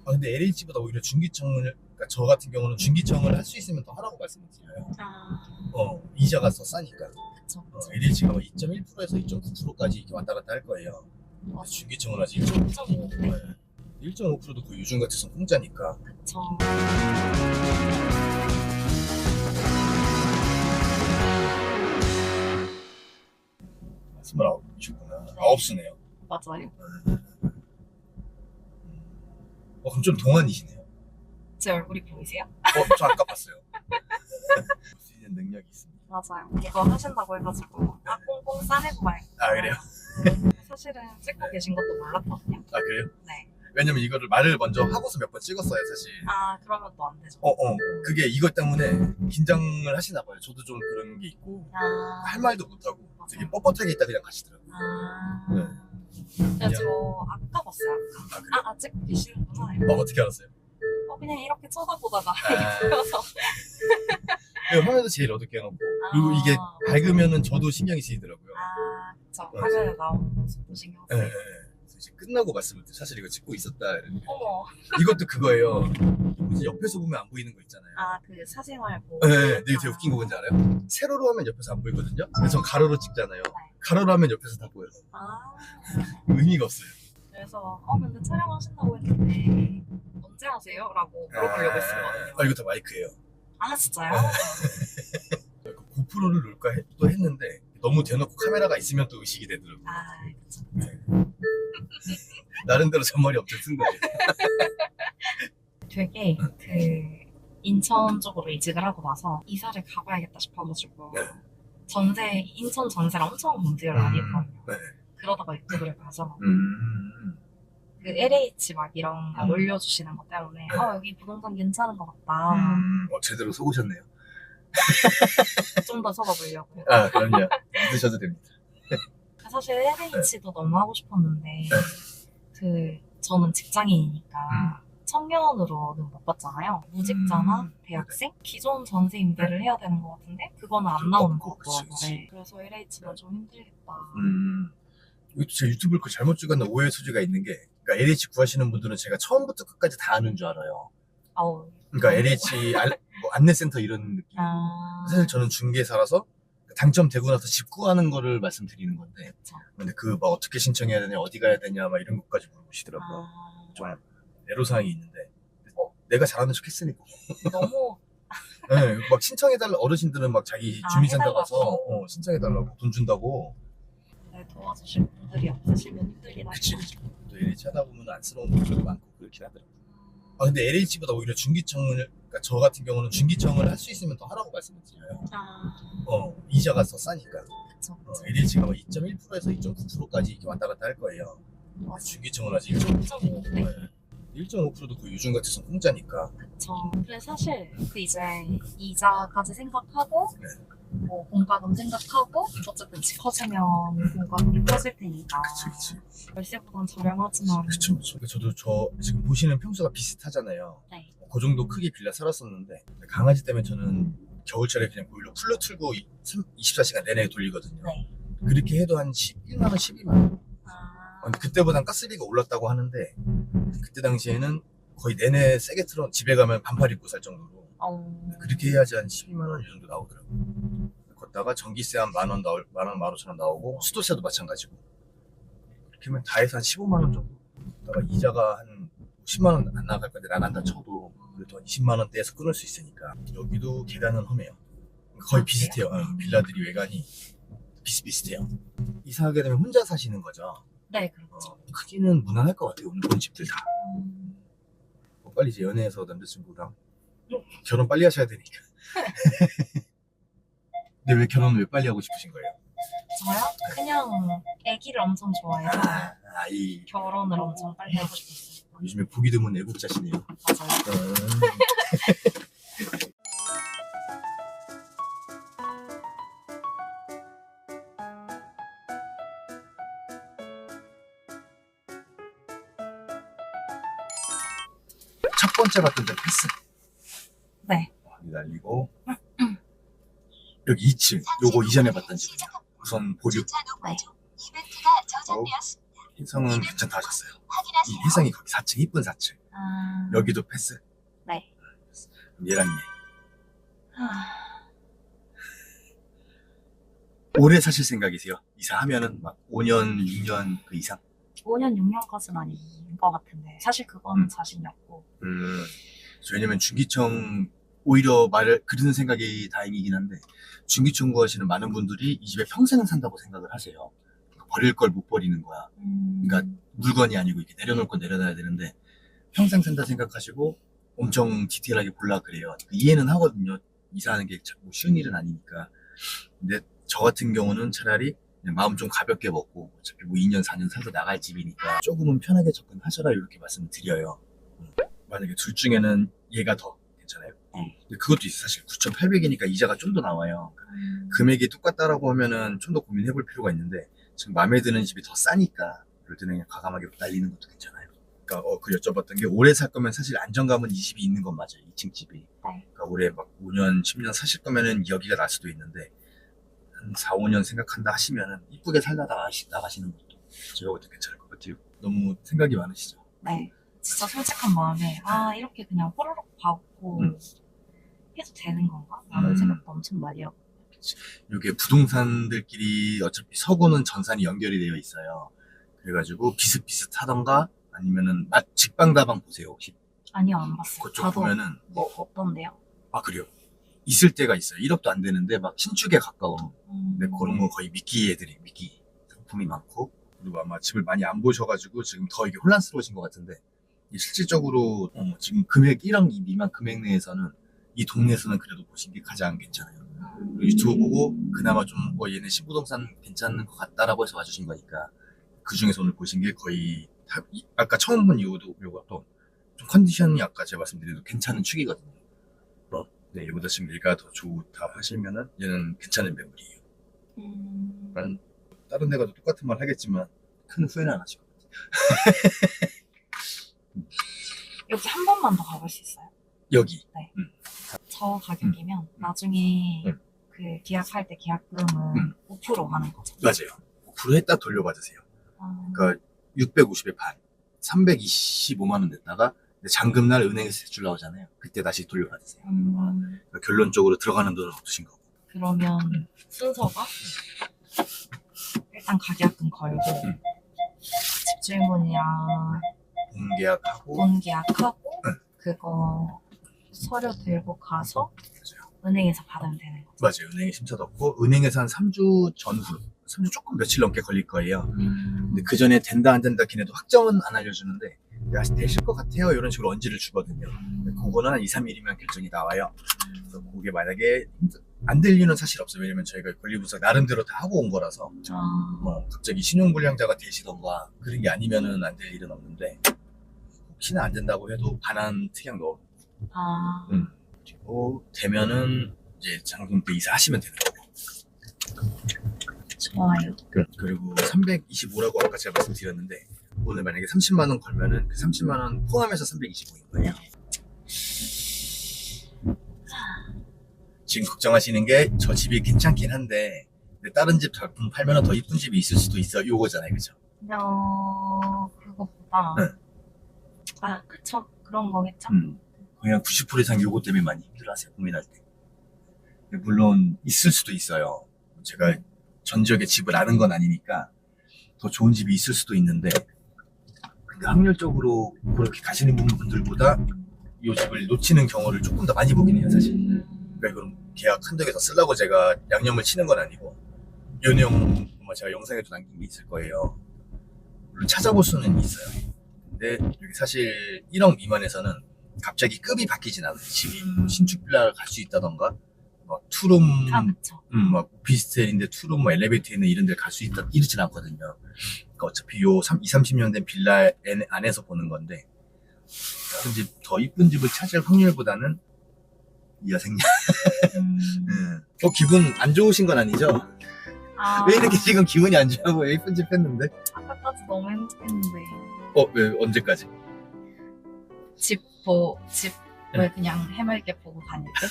아 근데 LH보다 오히려 중기청을, 그러니까 저 같은 경우는 중기청을 할 수 있으면 더 하라고 말씀을 드려요. 이자가 더 싸니까. 그쵸. LH가 2.1%에서 2.9%까지 이렇게 왔다 갔다 할 거예요. 중기청은 아직 1.5%. 1.5%도 그 요즘 같아서 공짜니까. 그쵸. 아, 29이셨구나. 9수네요. 맞아요. 그럼 좀 동안이시네요. 제 얼굴이 보이세요? 저 아까 봤어요. 볼 수 있는 능력이 있습니다. 맞아요. 이거 하신다고 해가지고 꽁꽁 싸매고 봐요. 아 그래요? 사실은 찍고 계신 것도 몰랐거든요. 아 그래요? 네. 왜냐면 이거를 말을 먼저 하고서 몇 번 찍었어요 사실. 그러면 또 안 되죠. 그게 이것 때문에 긴장을 하시나 봐요. 저도 좀 그런 게 있고 할 말도 못하고 되게 뻣뻣하게 있다 그냥 가시더라고요. 네. 그래서 아까 봤어요. 아까. 찍고 계시는구나. 어떻게 알았어요? 그냥 이렇게 쳐다보다가 아. 보여서. 화면도 제일 어둡게 해놓고 그리고 이게 밝으면은 저도 신경이 쓰이더라고요. 그쵸. 화면에 나오는 모습도 신경 쓰여요. 그래서 이제 끝나고 말씀을 드려요. 사실 이거 찍고 있었다 이러는데. 어머. 이것도 그거예요. 뭐지, 옆에서 보면 안 보이는 거 있잖아요. 그 사생활 뭐. 네, 되게 웃긴 거 뭔지 알아요? 세로로 하면 옆에서 안 보이거든요. 근데 전 가로로 찍잖아요. 가로로 하면 옆에서 다 보여요. 의미가 없어요. 그래서 근데 촬영하신다고 했는데 언제 하세요? 라고 물어보려고 했어요. 이거 다 마이크예요. 진짜요? 고프로를 놓을까 또 했는데 너무 대놓고 카메라가 있으면 또 의식이 되더라고요. 그쵸. 나름대로 잔머리 엄청 쓴 거예요. 되게 인천 쪽으로 이직을 하고 나서 이사를 가봐야겠다 싶어가지고 인천 전세를 엄청 검색을 많이 했거든요. 그러다가 유튜브를 봐서 그 LH 막 이런 거 올려주시는 것 때문에 여기 부동산 괜찮은 것 같다. 제대로 속으셨네요. 좀 더 속아보려고. 그럼요. 믿으셔도 됩니다. 사실 LH도 너무 하고 싶었는데 저는 직장인이니까 청년으로는 못 받잖아요. 무직자나 대학생? 기존 전세 임대를 해야 되는 것 같은데 그거는 안 나오는 것 같더라고요. 그래서 LH는 좀 힘들겠다. 이것도 제가 유튜브를 잘못 찍었나 오해 소지가 있는 게, 그러니까 LH 구하시는 분들은 제가 처음부터 끝까지 다 아는 줄 알아요. 그러니까 LH 안내센터 이런 느낌. 사실 저는 중개사라서 당첨되고 나서 집 구하는 거를 말씀드리는 건데, 근데 어떻게 신청해야 되냐, 어디 가야 되냐, 막 이런 것까지 물어보시더라고요. 좀 애로사항이 있는데, 내가 잘하는 척 했으니까. 너무. 네, 막 신청해달라, 어르신들은 막 자기 주민센터 가서 신청해달라고 돈 준다고. 도와주실 분들이 없으시면 힘들긴 하죠. 그치. 또 LH 하다 보면 안쓰러운 분들도 많고 그렇긴 하더라고요. 근데 LH보다 오히려 중기청을, 그러니까 저 같은 경우는 중기청을 할 수 있으면 더 하라고 말씀을 드려요. 이자가 더 싸니까. 그쵸. LH가 2.1%에서 2.9%까지 이렇게 왔다 갔다 할 거예요. 중기청은 아직 1.5%. 1.5%도 그 요즘 같아서 공짜니까. 그쵸. 근데 사실 이제 이자까지 생각하고 뭐 공과금 생각하고 어쨌든 집 커지면 공과금이 커질 테니까. 그치. 월세보단 저렴하지만. 그쵸. 저도 지금 보시는 평수가 비슷하잖아요. 그 정도 크기 빌라 살았었는데 강아지 때문에 저는 겨울철에 그냥 보일러 쿨러 틀고 24시간 내내 돌리거든요. 그렇게 해도 한 11만 원, 12만 원. 근데 그때보단 가스비가 올랐다고 하는데 그때 당시에는 거의 내내 세게 틀어 집에 가면 반팔 입고 살 정도로 그렇게 해야지 한 12만 원 이 정도 나오더라고요. 걷다가 전기세 한 만 원, 15,000원 나오고 수도세도 마찬가지고 그렇게 하면 다 해서 한 15만 원 정도. 그러다가 이자가 한 10만 원 안 나갈 건데 나간다 쳐도 그래도 한 20만 원대에서 끊을 수 있으니까. 여기도 계단은 험해요. 거의 비슷해요. 빌라들이 외관이 비슷비슷해요. 이사하게 되면 혼자 사시는 거죠. 네, 그렇죠. 크기는 무난할 것 같아요. 오늘 본 집들 다. 빨리 이제 연애해서 남자친구랑 결혼 빨리 하셔야 되니까. 근데 왜 결혼을 왜 빨리 하고 싶으신 거예요? 저요? 그냥 아기를 엄청 좋아해서 아이. 결혼을 엄청 빨리 하고 싶었어요. 요즘에 보기 드문 애국자시네요. 맞아요. 첫 번째 봤던 데 패스. 네. 날리고 여기 2층. 요거 이전에 봤던 집이에요. 우선 보류. 해성은 괜찮다 하셨어요. 이 해성이 거기 4층, 이쁜 4층. 여기도 패스? 네. 그럼 얘랑 얘. 하... 오래 사실 생각이세요? 이사하면은 막 5년, 6년 그 이상? 5년, 6년까지는 아닌 것 같은데 사실 그거는 자신이 없고. 왜냐면 중기청 오히려 말을 그러는 생각이 다행이긴 한데 중기청 구하시는 많은 분들이 이 집에 평생 산다고 생각을 하세요. 버릴 걸 못 버리는 거야. 그러니까 물건이 아니고 이렇게 내려놓을 건 내려놔야 되는데 평생 산다 생각하시고 엄청 디테일하게 볼라 그래요. 이해는 하거든요. 이사하는 게 뭐 쉬운 일은 아니니까. 근데 저 같은 경우는 차라리 그냥 마음 좀 가볍게 먹고 어차피 뭐 2년, 4년 살고 나갈 집이니까 조금은 편하게 접근하셔라 이렇게 말씀을 드려요. 만약에 둘 중에는 얘가 더 괜찮아요? 근데 그것도 있어. 사실 9,800이니까 이자가 좀 더 나와요. 금액이 똑같다라고 하면은 좀 더 고민해 볼 필요가 있는데 지금 마음에 드는 집이 더 싸니까 그럴 때는 그냥 과감하게 날리는 것도 괜찮아요. 그러니까 그 여쭤봤던 게 오래 살 거면 사실 안정감은 이 집이 있는 건 맞아요. 2층 집이. 그러니까 올해 막 5년, 10년 사실 거면은 여기가 날 수도 있는데 한 4, 5년 생각한다 하시면은 이쁘게 살다 나가시는 것도 제가 볼 때 괜찮을 것 같아요. 너무 생각이 많으시죠? 네. 진짜 솔직한 마음에 이렇게 그냥 호로록 받고 해도 되는 건가? 라는 생각도 엄청 많이 하고. 이게 부동산들끼리 어차피 서구는 전산이 연결이 되어 있어요. 그래가지고 비슷비슷하던가 아니면은 직방다방 보세요 혹시? 아니요, 안 봤어요. 그쪽 저도 보면은 뭐 어떤데요? 아 그래요? 있을 때가 있어요. 1억도 안 되는데 막 신축에 가까운. 근데 그런 거 거의 미끼 상품이 많고 그리고 아마 집을 많이 안 보셔가지고 지금 더 이게 혼란스러우신 것 같은데 실질적으로 지금 금액 1억 미만 금액 내에서는 이 동네에서는 그래도 보신 게 가장 괜찮아요. 유튜브 보고 그나마 좀 얘네 신부동산 괜찮은 것 같다라고 해서 와주신 거니까 그 중에서 오늘 보신 게 거의 아까 처음 본 이유도 요것도 좀 컨디션이 아까 제가 말씀드린 대로 괜찮은 축이거든요. 네, 이보다 지금 얘가 더 좋다 하시면은 얘는 괜찮은 매물이에요. 다른 데 가도 똑같은 말 하겠지만 큰 후회는 안 하실 것 같아요. 여기 한 번만 더 가볼 수 있어요? 여기. 네. 저 가격이면 나중에 그 계약할 때 계약금은 5% 하는 거죠. 맞아요. 5% 했다 돌려받으세요. 그러니까 650에 반, 325만 원 냈다가 잔금날 은행에서 대출 나오잖아요. 그때 다시 돌려받으세요. 그러니까 결론적으로 들어가는 돈은 없으신 거고. 그러면 순서가 일단 가계약금 걸고 집주인분이랑 본 계약하고 그거 서류 들고 가서 은행에서 받으면 되는 거죠. 맞아요. 은행에 심사 넣고 은행에서 한 3주 전후 3주 조금 며칠 넘게 걸릴 거예요. 근데 그 전에 된다 안 된다 걔네도 확정은 안 알려주는데 되실 것 같아요 이런 식으로 언지를 주거든요. 그거는 한 2, 3일이면 결정이 나와요. 그래서 그게 만약에 안 될 이유는 사실 없어요. 왜냐면 저희가 권리분석 나름대로 다 하고 온 거라서 뭐 갑자기 신용불량자가 되시던가 그런 게 아니면은 안 될 일은 없는데 혹시나 안 된다고 해도 반환 특약 넣어. 그리고 되면은 이제 잔금 때 이사하시면 되는 거고. 좋아요. 그리고 325라고 아까 제가 말씀드렸는데 오늘 만약에 30만 원 걸면은 그 30만 원 포함해서 325인 거예요. 지금 걱정하시는 게 저 집이 괜찮긴 한데 다른 집 작품 팔면 더 이쁜 집이 있을 수도 있어 요거잖아요, 그죠? 그거보다 그쵸, 그런 거겠죠. 그냥 90% 이상 요거 때문에 많이 힘들어하세요, 고민할 때. 물론 있을 수도 있어요. 제가 전 지역에 집을 아는 건 아니니까 더 좋은 집이 있을 수도 있는데 근데 확률적으로 그렇게 가시는 분들보다 이 집을 놓치는 경우를 조금 더 많이 보긴 해요, 사실. 그러니까 그럼 계약 한두 개 더 쓰려고 제가 양념을 치는 건 아니고 이 내용 제가 영상에도 남긴 게 있을 거예요. 물론 찾아볼 수는 있어요. 근데 여기 사실 1억 미만에서는 갑자기 급이 바뀌진 않아요. 집이 신축 빌라를 갈 수 있다던가 막 투룸 그쵸. 막 오피스텔인데 투룸 뭐 엘리베이터 있는 이런 데 갈 수 있다 이러진 않거든요. 그러니까 어차피 요 30년 된 빌라 안에서 보는 건데 다른 집 더 이쁜 집을 찾을 확률보다는 이하생략. 기분 안 좋으신 건 아니죠? 왜 이렇게 지금 기분이 안 좋아요? 예쁜 집 했는데? 아까까지 너무 행복했는데. 왜 언제까지? 집을 그냥 해맑게 보고 다닐 때?